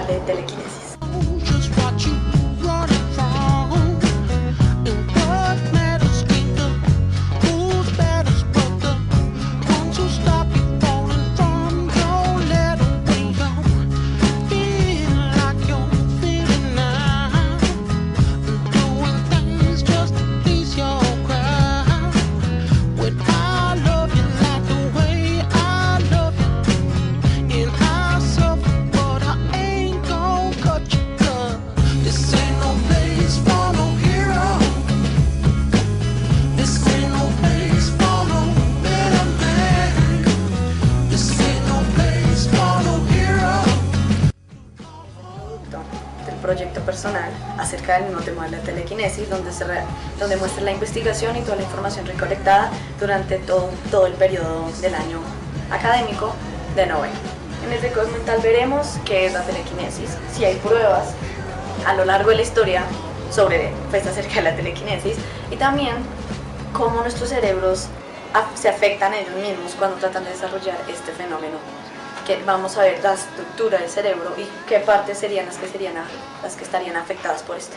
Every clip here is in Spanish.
acercal de telequinesis. Proyecto personal acerca del mismo tema de la telequinesis, donde muestra la investigación y toda la información recolectada durante todo el periodo del año académico de noveno. En el documental veremos qué es la telequinesis, si hay pruebas a lo largo de la historia acerca de la telequinesis, y también cómo nuestros cerebros se afectan ellos mismos cuando tratan de desarrollar este fenómeno. Que vamos a ver la estructura del cerebro y qué partes serían las que estarían afectadas por esto.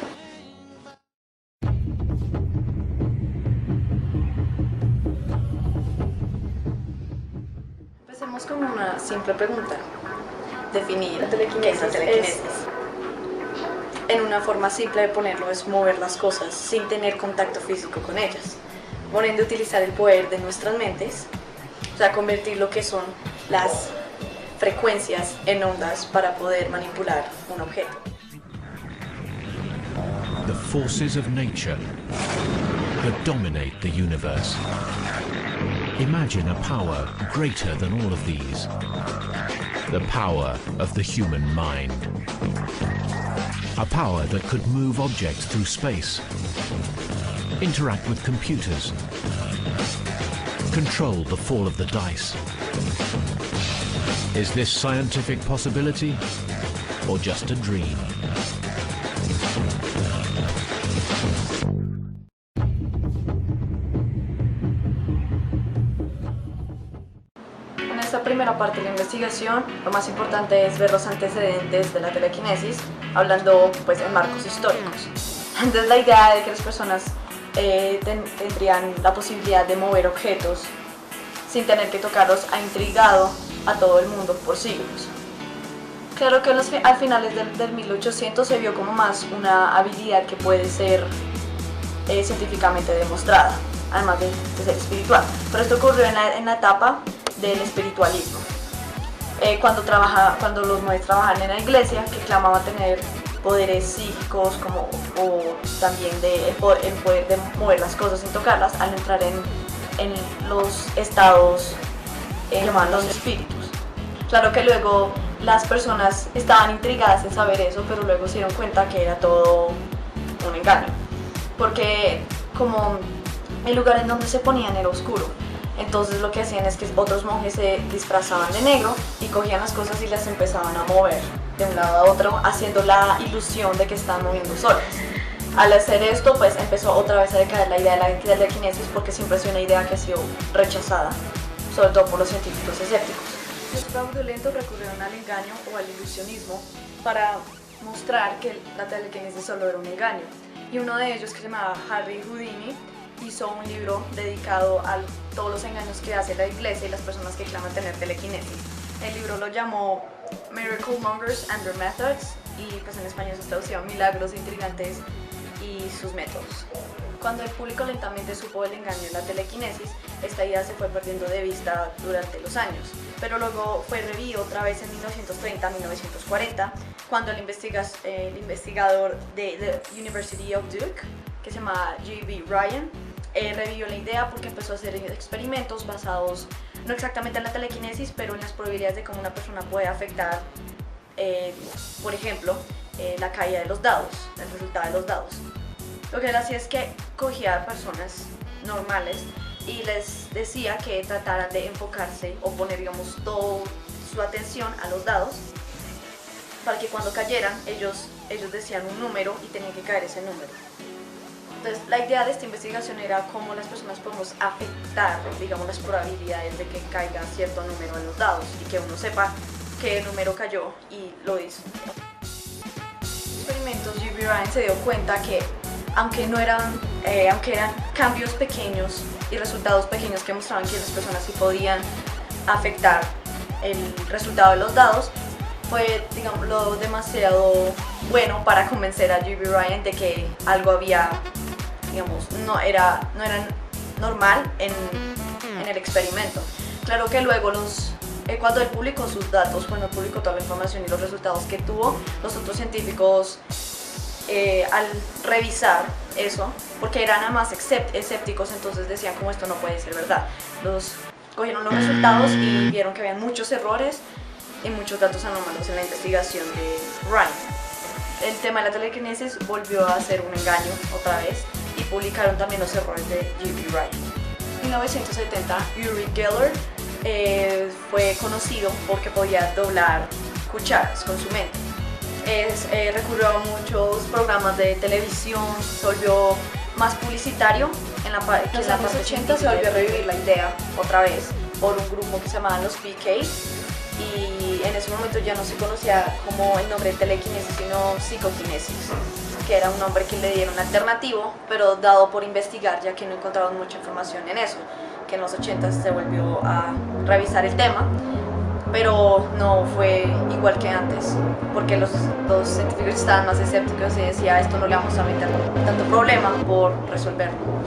Empecemos con una simple pregunta. Definir qué es la telequinesis. En una forma simple de ponerlo es mover las cosas sin tener contacto físico con ellas, por ende utilizar el poder de nuestras mentes, o sea, convertir lo que son las frecuencias en ondas para poder manipular un objeto. The forces of nature that dominate the universe. Imagine a power greater than all of these. The power of the human mind. A power that could move objects through space, interact with computers, control the fall of the dice. Is this scientific possibility or just a dream? En esta primera parte de la investigación, lo más importante es ver los antecedentes de la telequinesis, hablando pues en marcos históricos. Entonces la idea de que las personas tendrían la posibilidad de mover objetos sin tener que tocarlos ha intrigado a todo el mundo por siglos. Claro que al finales del 1800 se vio como más una habilidad que puede ser científicamente demostrada, además de ser espiritual. Pero esto ocurrió en la etapa del espiritualismo, cuando los monjes trabajaban en la iglesia, que clamaban tener poderes psíquicos o también el poder de mover las cosas sin tocarlas, al entrar en los estados llamados espíritus. Claro que luego las personas estaban intrigadas en saber eso, pero luego se dieron cuenta que era todo un engaño, porque como el lugar en donde se ponían era oscuro, entonces lo que hacían es que otros monjes se disfrazaban de negro y cogían las cosas y las empezaban a mover de un lado a otro, haciendo la ilusión de que estaban moviendo solas. Al hacer esto, pues empezó otra vez a decaer la idea de la telequinesis, porque siempre ha sido una idea que ha sido rechazada, sobre todo por los científicos escépticos. Los fraudulentos recurrieron al engaño o al ilusionismo para mostrar que la telequinesis solo era un engaño. Y uno de ellos, que se llamaba Harry Houdini, hizo un libro dedicado a todos los engaños que hace la iglesia y las personas que claman tener telequinesis. El libro lo llamó Miracle Mongers and Their Methods, y pues en español se tradució Milagros Intrigantes y sus métodos. Cuando el público lentamente supo el engaño de la telequinesis, esta idea se fue perdiendo de vista durante los años, pero luego fue revivido otra vez en 1930-1940, cuando el investigador de the University of Duke, que se llama G.B. Ryan, revivió la idea porque empezó a hacer experimentos basados no exactamente en la telequinesis, pero en las probabilidades de cómo una persona puede afectar, por ejemplo, la caída de los dados, el resultado de los dados. Lo que él hacía es que cogía a personas normales y les decía que trataran de enfocarse o poner, digamos, toda su atención a los dados, para que cuando cayeran ellos decían un número y tenían que caer ese número. Entonces la idea de esta investigación era cómo las personas podemos afectar, digamos, las probabilidades de que caiga cierto número en los dados y que uno sepa qué número cayó y lo hizo. experimentos, G.B. Ryan se dio cuenta que aunque eran cambios pequeños y resultados pequeños que mostraban que las personas sí podían afectar el resultado de los dados, fue, digámoslo, demasiado bueno para convencer a G.B. Ryan de que algo había, digamos, no era normal en el experimento. Claro que luego cuando él publicó sus datos, cuando publicó toda la información y los resultados que tuvo, los otros científicos al revisar eso, porque eran nada más escépticos, entonces decían como esto no puede ser verdad. Cogieron los resultados y vieron que había muchos errores y muchos datos anómalos en la investigación de Ryan. El tema de la telequinesis volvió a ser un engaño otra vez y publicaron también los errores de G.B. Ryan. En 1970, Uri Geller fue conocido porque podía doblar cucharas con su mente. Recurrió a muchos programas de televisión, se volvió más publicitario. En la parte 80 se volvió a revivir la idea otra vez por un grupo que se llamaba los PK, y en ese momento ya no se conocía como el nombre de telequinesis sino psicoquinesis, que era un nombre que le dieron alternativo, pero dado por investigar, ya que no encontraron mucha información en eso, que en los 80 se volvió a revisar el tema, pero no fue igual que antes, porque los científicos estaban más escépticos y decía esto no le vamos a meter tanto problema por resolverlo.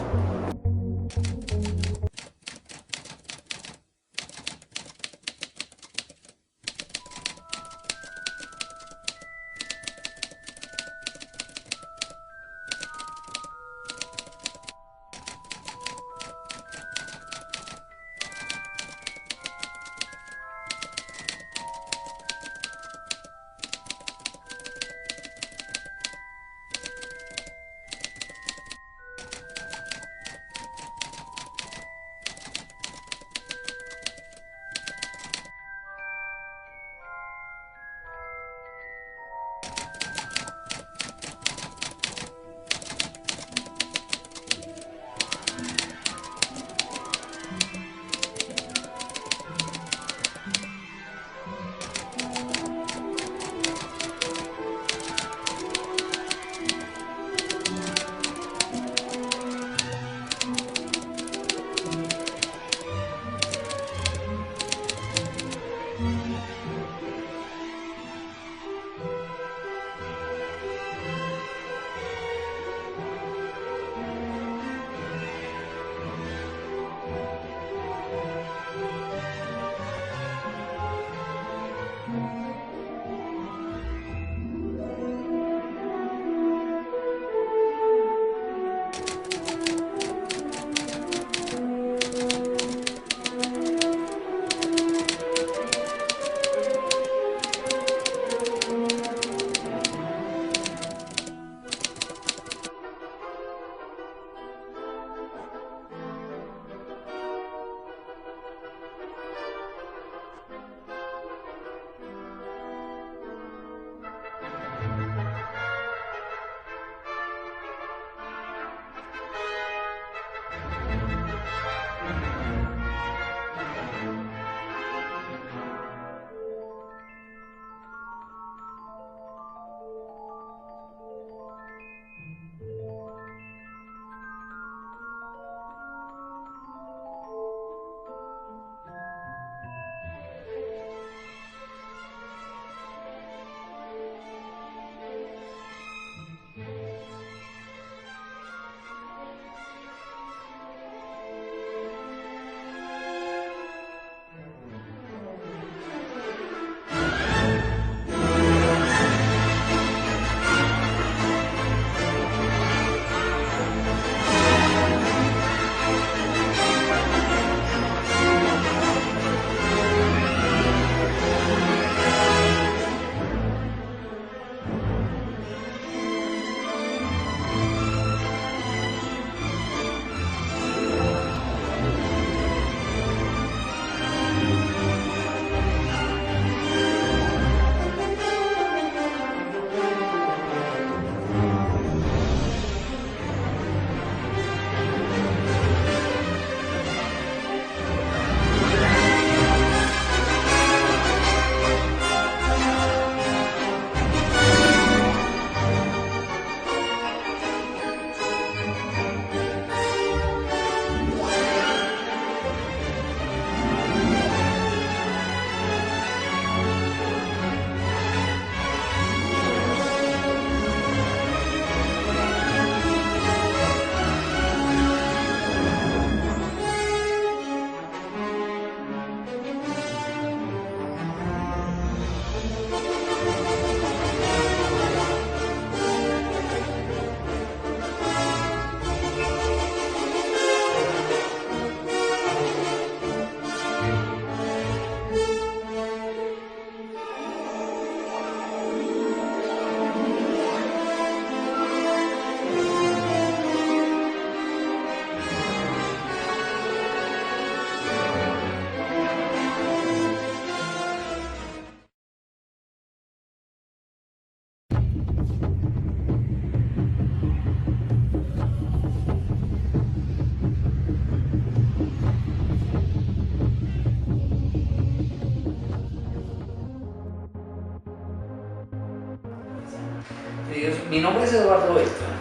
Mi nombre es Eduardo Beltrán.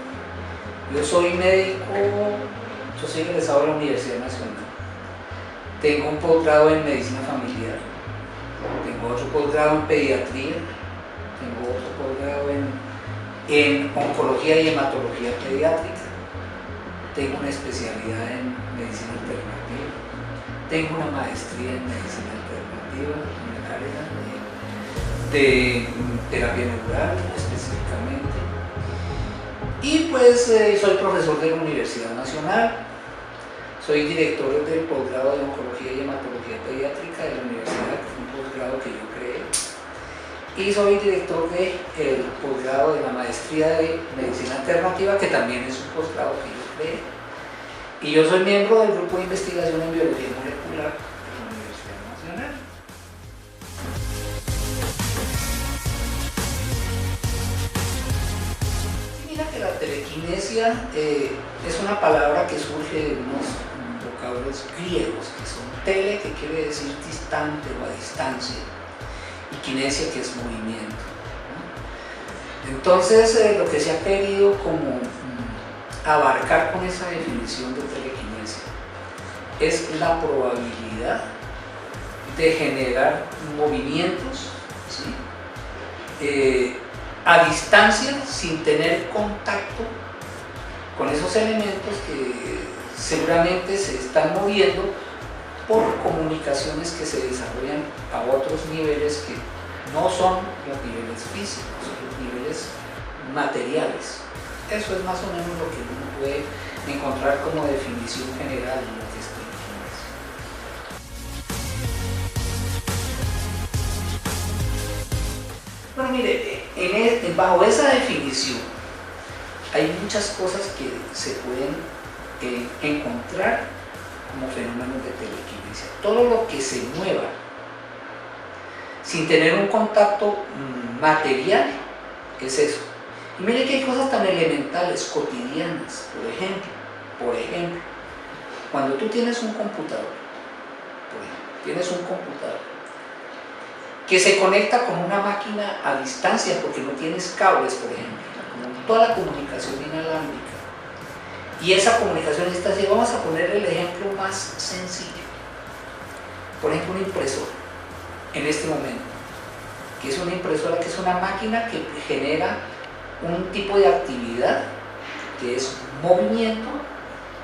Yo soy médico, yo soy egresado de la Universidad Nacional. Tengo un posgrado en medicina familiar, tengo otro posgrado en pediatría, tengo otro posgrado en oncología y hematología pediátrica, tengo una especialidad en medicina alternativa, tengo una maestría en medicina alternativa en el área de terapia neural específicamente. Y pues soy profesor de la Universidad Nacional, soy director del posgrado de oncología y hematología pediátrica de la universidad, un posgrado que yo creé, y soy director del posgrado de la maestría de medicina alternativa, que también es un posgrado que yo creé, y yo soy miembro del grupo de investigación en biología molecular de la Universidad Nacional. Que la telequinesia es una palabra que surge de unos vocablos griegos, que son tele, que quiere decir distante o a distancia, y kinesia, que es movimiento, ¿no? Entonces, lo que se ha querido como abarcar con esa definición de telequinesia es la probabilidad de generar movimientos, ¿sí? A distancia, sin tener contacto con esos elementos que seguramente se están moviendo por comunicaciones que se desarrollan a otros niveles que no son los niveles físicos, los niveles materiales. Eso es más o menos lo que uno puede encontrar como definición general en lo que es telequinesia. Bueno, mire, bajo esa definición hay muchas cosas que se pueden encontrar como fenómenos de telequinesia. Todo lo que se mueva sin tener un contacto material es eso. Y mire que hay cosas tan elementales, cotidianas. Por ejemplo, cuando tú tienes un computador, que se conecta con una máquina a distancia porque no tienes cables, por ejemplo, como toda la comunicación inalámbrica, y esa comunicación a distancia, vamos a poner el ejemplo más sencillo, por ejemplo una impresora, en este momento, que es una impresora, que es una máquina que genera un tipo de actividad que es movimiento,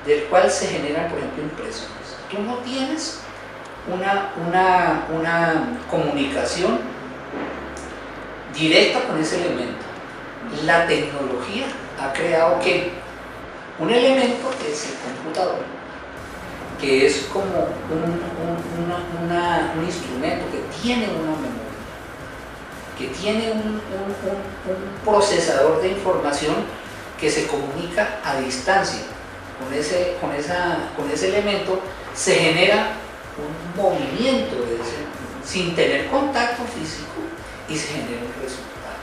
del cual se generan, por ejemplo, impresiones. Tú no tienes una comunicación directa con ese elemento. La tecnología ha creado ¿qué? Un elemento que es el computador, que es como un instrumento que tiene una memoria, que tiene un procesador de información que se comunica a distancia. Con ese elemento se genera un movimiento sin tener contacto físico y se genera un resultado.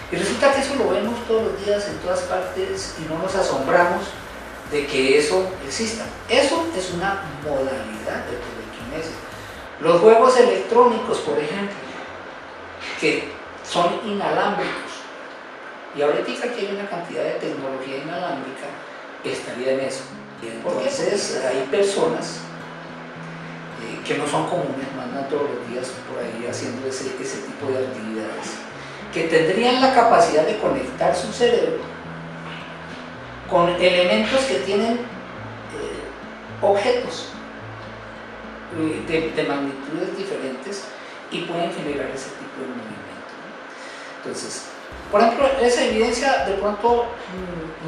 Y resulta que eso lo vemos todos los días en todas partes y no nos asombramos de que eso exista. Eso es una modalidad de telequinesia. Los juegos electrónicos, por ejemplo, que son inalámbricos, y ahorita que hay una cantidad de tecnología inalámbrica, estaría en eso. Entonces hay personas que no son comunes, no andan todos los días por ahí haciendo ese tipo de actividades, que tendrían la capacidad de conectar su cerebro con elementos que tienen objetos de magnitudes diferentes y pueden generar ese tipo de movimiento. Entonces, por ejemplo, esa evidencia de pronto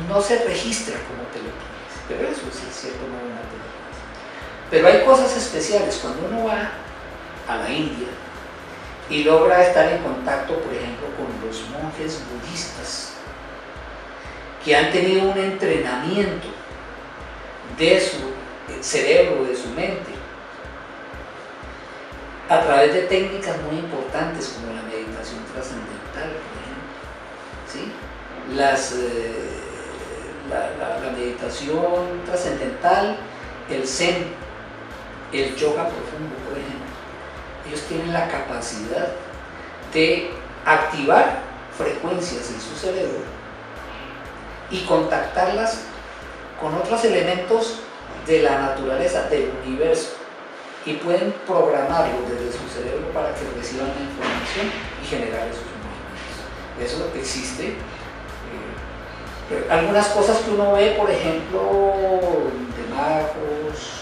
no se registra como telequinesia, pero eso sí es cierto, no es una telequinesia. Pero hay cosas especiales cuando uno va a la India y logra estar en contacto, por ejemplo, con los monjes budistas que han tenido un entrenamiento de su cerebro, de su mente, a través de técnicas muy importantes como la meditación trascendental, por ejemplo, ¿sí? La meditación trascendental, el zen, el yoga profundo, por ejemplo. Ellos tienen la capacidad de activar frecuencias en su cerebro y contactarlas con otros elementos de la naturaleza, del universo, y pueden programarlo desde su cerebro para que reciban la información y generar esos movimientos. Eso existe. Algunas cosas que uno ve, por ejemplo, de magos,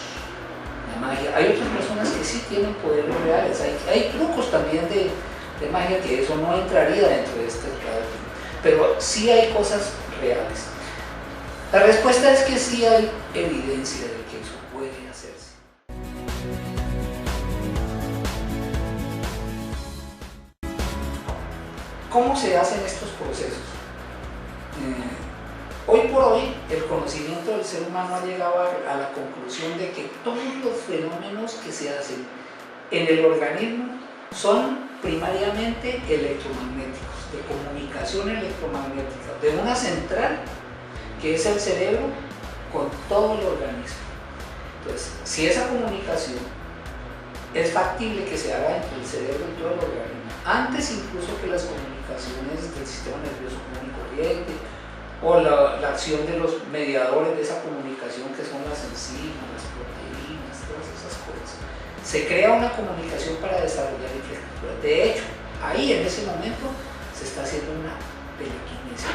la magia, hay otras personas que sí tienen poderes reales, hay trucos también de magia que eso no entraría dentro de este grado, pero sí hay cosas reales. La respuesta es que sí hay evidencia de que eso puede hacerse. ¿Cómo se hacen estos procesos? Hoy por hoy el conocimiento del ser humano ha llegado a la conclusión de que todos los fenómenos que se hacen en el organismo son primariamente electromagnéticos, de comunicación electromagnética, de una central que es el cerebro con todo el organismo. Entonces, si esa comunicación es factible que se haga entre el cerebro y todo el organismo, antes incluso que las comunicaciones del sistema nervioso común y corriente, o la acción de los mediadores de esa comunicación que son las enzimas, las proteínas, todas esas cosas. Se crea una comunicación para desarrollar infraestructura. De hecho, ahí en ese momento se está haciendo una telequinesis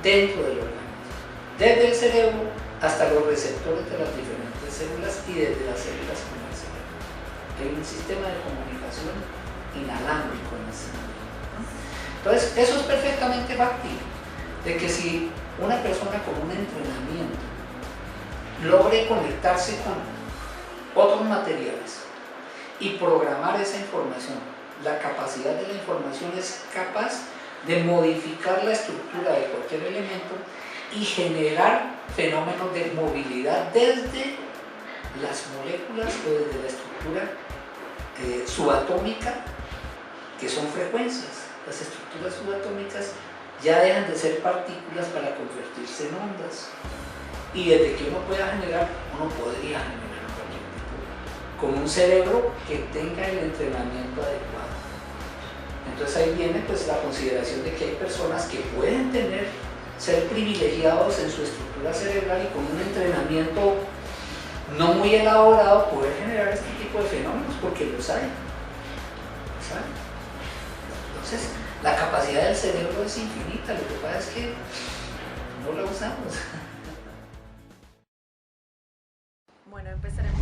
dentro del organismo, desde el cerebro hasta los receptores de las diferentes células y desde las células con el cerebro. Hay un sistema de comunicación inalámbrico en ese momento, ¿no? Entonces, eso es perfectamente factible. De que si una persona con un entrenamiento logre conectarse con otros materiales y programar esa información, la capacidad de la información es capaz de modificar la estructura de cualquier elemento y generar fenómenos de movilidad desde las moléculas o desde la estructura subatómica, que son frecuencias. Las estructuras subatómicas ya dejan de ser partículas para convertirse en ondas, y desde que uno pueda generar, uno podría generar cualquier tipo, con un cerebro que tenga el entrenamiento adecuado. Entonces ahí viene pues la consideración de que hay personas que pueden ser privilegiados en su estructura cerebral y con un entrenamiento no muy elaborado poder generar este tipo de fenómenos, porque los hay. Entonces, la capacidad del cerebro es infinita, lo que pasa es que no la usamos. Bueno, empezaremos.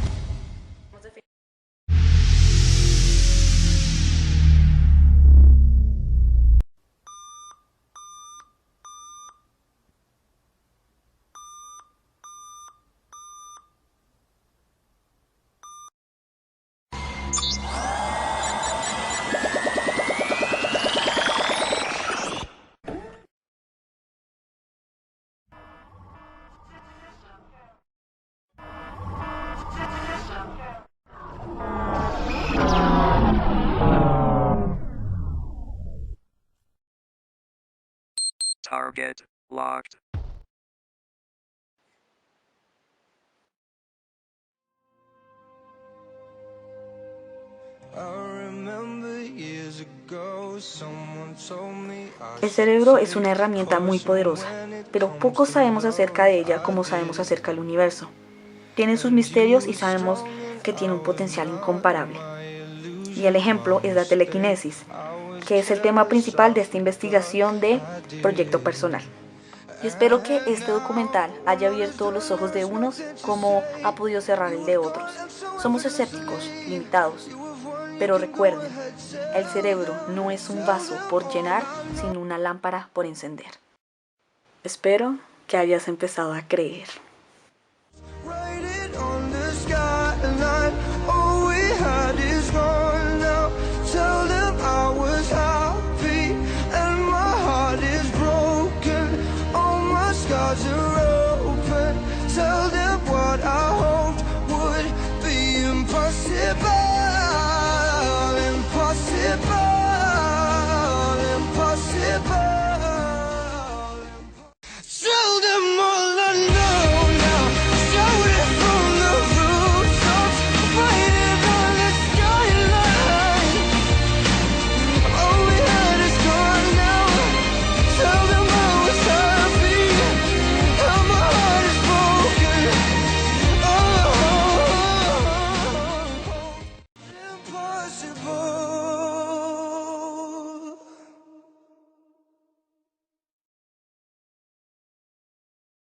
Target locked. El cerebro es una herramienta muy poderosa, pero poco sabemos acerca de ella como sabemos acerca del universo. Tiene sus misterios y sabemos que tiene un potencial incomparable. Y el ejemplo es la telequinesis, que es el tema principal de esta investigación de Proyecto Personal. Y espero que este documental haya abierto los ojos de unos como ha podido cerrar el de otros. Somos escépticos, limitados, pero recuerden, el cerebro no es un vaso por llenar, sino una lámpara por encender. Espero que hayas empezado a creer.